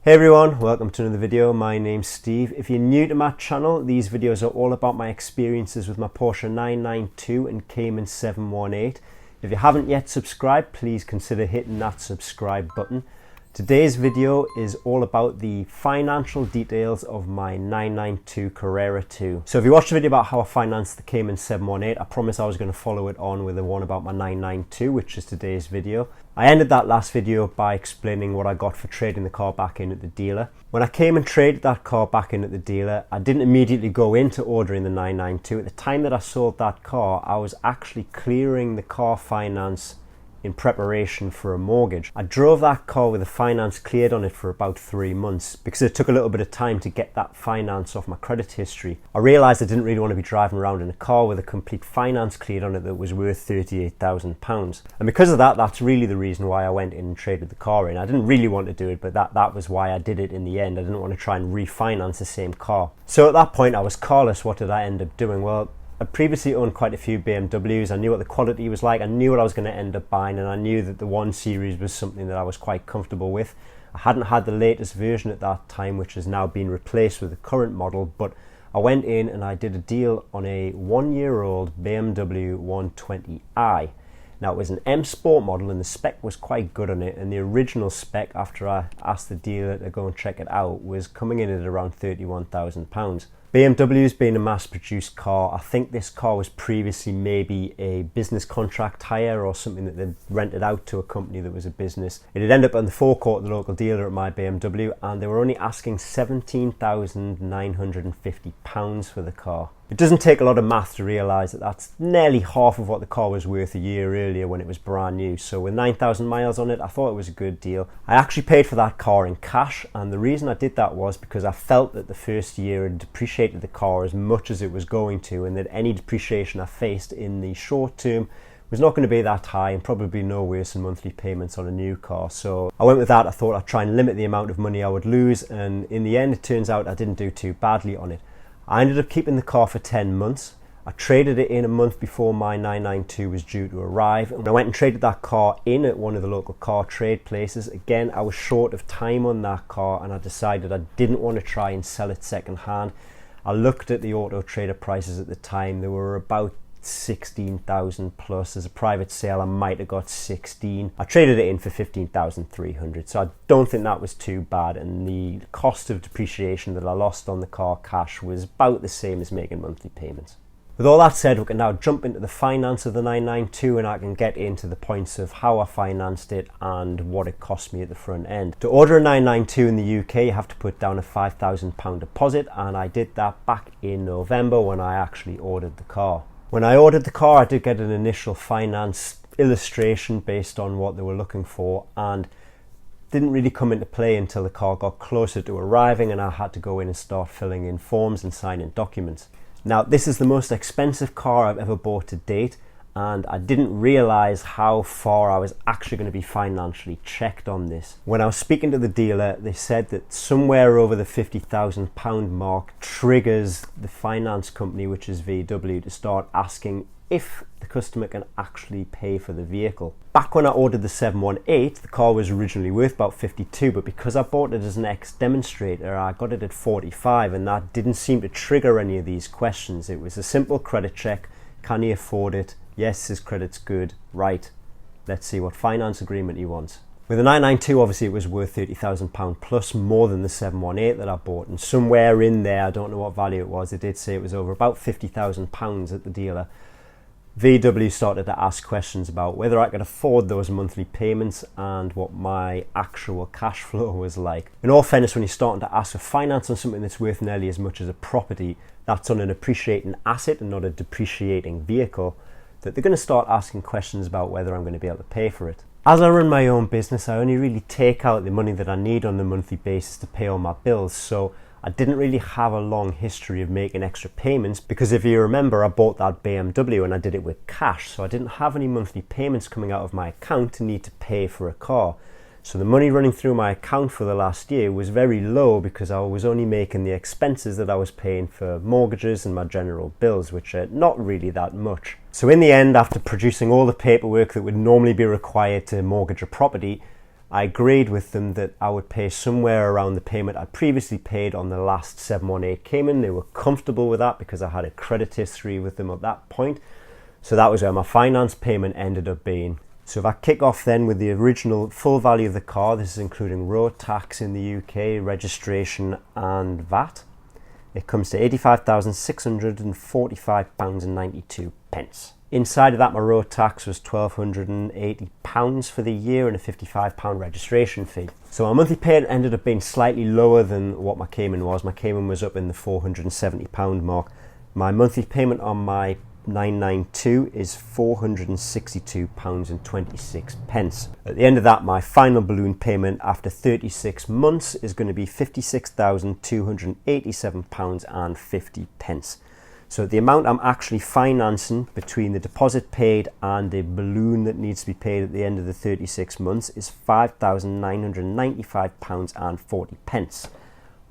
Hey everyone, welcome to another video. My name's Steve. If you're new to my channel, these videos are all about my experiences with my Porsche 992 and Cayman 718. If you haven't yet subscribed, please consider hitting that subscribe button. Today's video is all about the financial details of my 992 Carrera 2. So if you watched the video about how I financed the Cayman 718, I promised I was going to follow it on with the one about my 992, which is today's video. I ended that last video by explaining what I got for trading the car back in at the dealer. When I came and traded that car back in at the dealer, I didn't immediately go into ordering the 992. At the time that I sold that car, I was actually clearing the car finance in preparation for a mortgage. I drove that car with the finance cleared on it for about 3 months because it took a little bit of time to get that finance off my credit history. I realised I didn't really want to be driving around in a car with a complete finance cleared on it that was worth £38,000. And because of that, that's really the reason why I went in and traded the car in. I didn't really want to do it, but that was why I did it in the end. I didn't want to try and refinance the same car. So at that point I was carless. What did I end up doing? Well, I previously owned quite a few BMWs. I knew what the quality was like, I knew what I was going to end up buying, and I knew that the 1 Series was something that I was quite comfortable with. I hadn't had the latest version at that time, which has now been replaced with the current model, but I went in and I did a deal on a 1-year-old BMW 120i. Now it was an M Sport model and the spec was quite good on it, and the original spec, after I asked the dealer to go and check it out, was coming in at around £31,000. BMW's been a mass-produced car. I think this car was previously maybe a business contract hire or something that they'd rented out to a company that was a business. It had ended up on the forecourt of the local dealer at my BMW, and they were only asking £17,950 for the car. It doesn't take a lot of math to realise that that's nearly half of what the car was worth a year earlier when it was brand new. So with 9,000 miles on it, I thought it was a good deal. I actually paid for that car in cash, and the reason I did that was because I felt that the first year had depreciated the car as much as it was going to, and that any depreciation I faced in the short term was not going to be that high and probably no worse than monthly payments on a new car. So I went with that. I thought I'd try and limit the amount of money I would lose, and in the end it turns out I didn't do too badly on it. I ended up keeping the car for 10 months. I traded it in a month before my 992 was due to arrive, and I went and traded that car in at one of the local car trade places. Again, I was short of time on that car and I decided I didn't want to try and sell it second hand. I looked at the Auto Trader prices at the time. They were about 16,000 plus. As a private sale I might have got 16. I traded it in for 15,300, so I don't think that was too bad, and the cost of depreciation that I lost on the car cash was about the same as making monthly payments. With all that said, we can now jump into the finance of the 992, and I can get into the points of how I financed it and what it cost me at the front end. To order a 992 in the UK, you have to put down a £5,000 deposit, and I did that back in November when I actually ordered the car. When I ordered the car, I did get an initial finance illustration based on what they were looking for, and didn't really come into play until the car got closer to arriving and I had to go in and start filling in forms and signing documents. Now, this is the most expensive car I've ever bought to date, and I didn't realise how far I was actually going to be financially checked on this. When I was speaking to the dealer, they said that somewhere over the £50,000 mark triggers the finance company, which is VW, to start asking if the customer can actually pay for the vehicle. Back when I ordered the 718, the car was originally worth about 52, but because I bought it as an ex-demonstrator, I got it at 45, and that didn't seem to trigger any of these questions. It was a simple credit check. Can he afford it? Yes, his credit's good. Right, let's see what finance agreement he wants. With the 992, obviously it was worth £30,000 plus, more than the 718 that I bought, and somewhere in there, I don't know what value it was, they did say it was over about £50,000 at the dealer. VW started to ask questions about whether I could afford those monthly payments and what my actual cash flow was like. In all fairness, when you're starting to ask for finance on something that's worth nearly as much as a property, that's on an appreciating asset and not a depreciating vehicle, that they're going to start asking questions about whether I'm going to be able to pay for it. As I run my own business, I only really take out the money that I need on a monthly basis to pay all my bills, so I didn't really have a long history of making extra payments, because if you remember, I bought that BMW and I did it with cash, so I didn't have any monthly payments coming out of my account to need to pay for a car. So the money running through my account for the last year was very low because I was only making the expenses that I was paying for mortgages and my general bills, which are not really that much. So in the end, after producing all the paperwork that would normally be required to mortgage a property, I agreed with them that I would pay somewhere around the payment I'd previously paid on the last 718 Cayman. They were comfortable with that because I had a credit history with them at that point. So that was where my finance payment ended up being. So if I kick off then with the original full value of the car, this is including road tax in the UK, registration and VAT, it comes to £85,645.92. Inside of that, my road tax was £1,280 for the year and a £55 registration fee. So my monthly payment ended up being slightly lower than what my Cayman was. My Cayman was up in the £470 mark. My monthly payment on my 992 is £462.26. At the end of that, my final balloon payment after 36 months is going to be £56,287.50. So the amount I'm actually financing between the deposit paid and the balloon that needs to be paid at the end of the 36 months is £5,995.40.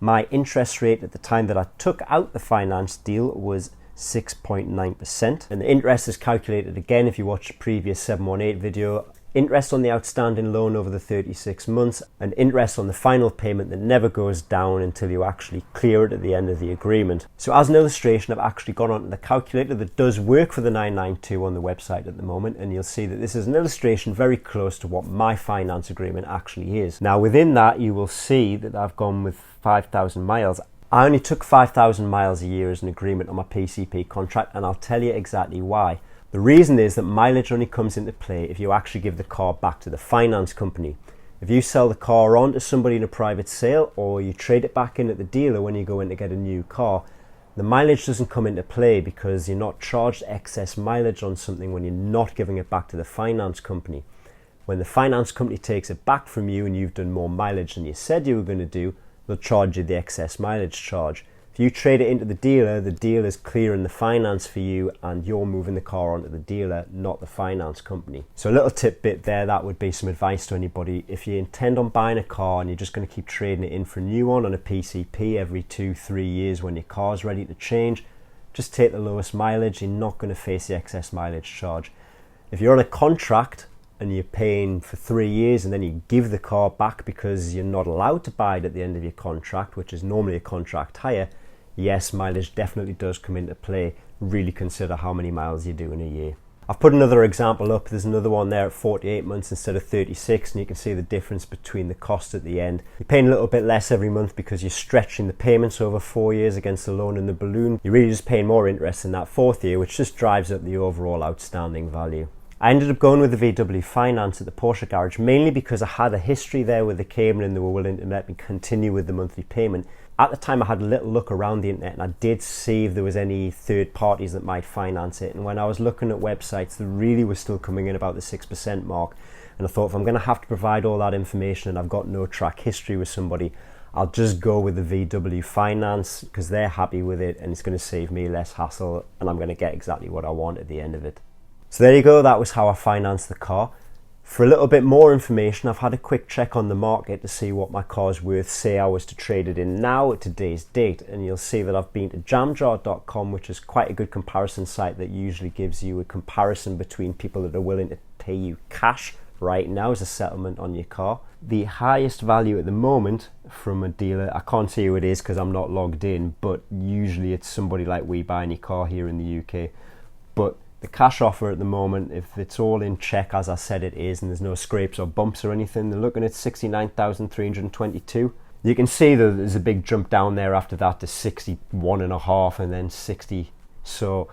My interest rate at the time that I took out the finance deal was 6.9%, and the interest is calculated again if you watch the previous 718 video. Interest on the outstanding loan over the 36 months and interest on the final payment that never goes down until you actually clear it at the end of the agreement. So as an illustration, I've actually gone onto the calculator that does work for the 992 on the website at the moment, and you'll see that this is an illustration very close to what my finance agreement actually is. Now within that, you will see that I've gone with 5,000 miles. I only took 5,000 miles a year as an agreement on my PCP contract, and I'll tell you exactly why. The reason is that mileage only comes into play if you actually give the car back to the finance company. If you sell the car on to somebody in a private sale, or you trade it back in at the dealer when you go in to get a new car, the mileage doesn't come into play because you're not charged excess mileage on something when you're not giving it back to the finance company. When the finance company takes it back from you and you've done more mileage than you said you were going to do, they'll charge you the excess mileage charge. If you trade it into the dealer's clearing the finance for you and you're moving the car onto the dealer, not the finance company. So a little tidbit there, that would be some advice to anybody. If you intend on buying a car and you're just going to keep trading it in for a new one on a PCP every 2-3 years when your car's ready to change, just take the lowest mileage. You're not going to face the excess mileage charge. If you're on a contract and you're paying for 3 years and then you give the car back because you're not allowed to buy it at the end of your contract, which is normally a contract hire, yes, mileage definitely does come into play. Really consider how many miles you do in a year. I've put another example up. There's another one there at 48 months instead of 36, and you can see the difference between the cost at the end. You're paying a little bit less every month because you're stretching the payments over 4 years against the loan and the balloon. You're really just paying more interest in that fourth year, which just drives up the overall outstanding value. I ended up going with the VW Finance at the Porsche garage mainly because I had a history there with the Cayman and they were willing to let me continue with the monthly payment. At the time I had a little look around the internet and I did see if there was any third parties that might finance it, and when I was looking at websites they really were still coming in about the 6% mark, and I thought if I'm going to have to provide all that information and I've got no track history with somebody, I'll just go with the VW Finance because they're happy with it and it's going to save me less hassle and I'm going to get exactly what I want at the end of it. So there you go, that was how I financed the car. For a little bit more information, I've had a quick check on the market to see what my car's worth, say I was to trade it in now at today's date, and you'll see that I've been to jamjar.com, which is quite a good comparison site that usually gives you a comparison between people that are willing to pay you cash right now as a settlement on your car. The highest value at the moment from a dealer, I can't see who it is because I'm not logged in, but usually it's somebody like We Buy Any Car here in the UK. But the cash offer at the moment, if it's all in check as I said it is and there's no scrapes or bumps or anything, they're looking at 69,322. You can see that there's a big jump down there after that to 61.5 and then 60. So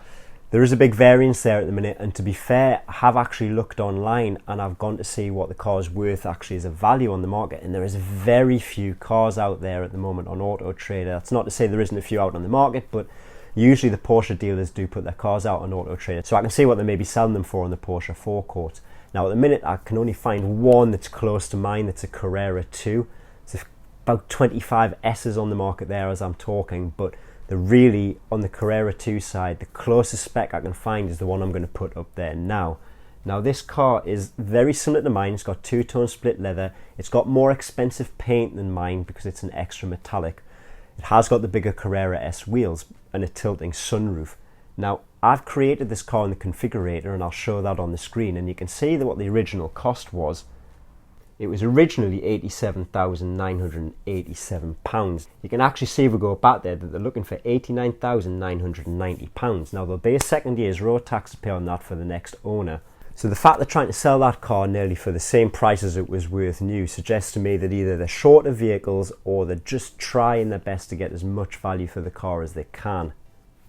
there is a big variance there at the minute, and to be fair, I have actually looked online and I've gone to see what the car's worth actually as a value on the market, and there is very few cars out there at the moment on Auto Trader. That's not to say there isn't a few out on the market, but usually the Porsche dealers do put their cars out on Auto Trader, so I can see what they may be selling them for on the Porsche forecourt. Now at the minute I can only find one that's close to mine, that's a Carrera 2. There's about 25 S's on the market there as I'm talking, but they're really, on the Carrera 2 side, the closest spec I can find is the one I'm going to put up there now. Now this car is very similar to mine. It's got two-tone split leather. It's got more expensive paint than mine because it's an extra metallic. It has got the bigger Carrera S wheels and a tilting sunroof. Now I've created this car in the configurator and I'll show that on the screen, and you can see that what the original cost was. It was originally £87,987. You can actually see if we go back there that they're looking for £89,990. Now there'll be a second year's road tax to pay on that for the next owner. So the fact they're trying to sell that car nearly for the same price as it was worth new suggests to me that either they're short of vehicles or they're just trying their best to get as much value for the car as they can.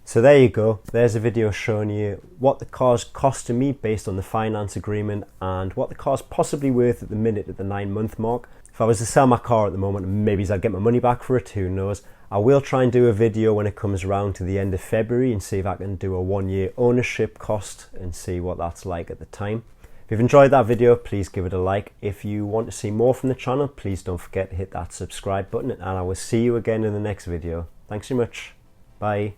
So there you go, there's a video showing you what the car's costing me based on the finance agreement and what the car's possibly worth at the minute at the 9-month mark. If I was to sell my car at the moment, maybe I'll get my money back for it, who knows. I will try and do a video when it comes around to the end of February and see if I can do a 1-year ownership cost and see what that's like at the time. If you've enjoyed that video, please give it a like. If you want to see more from the channel, please don't forget to hit that subscribe button, and I will see you again in the next video. Thanks so much. Bye.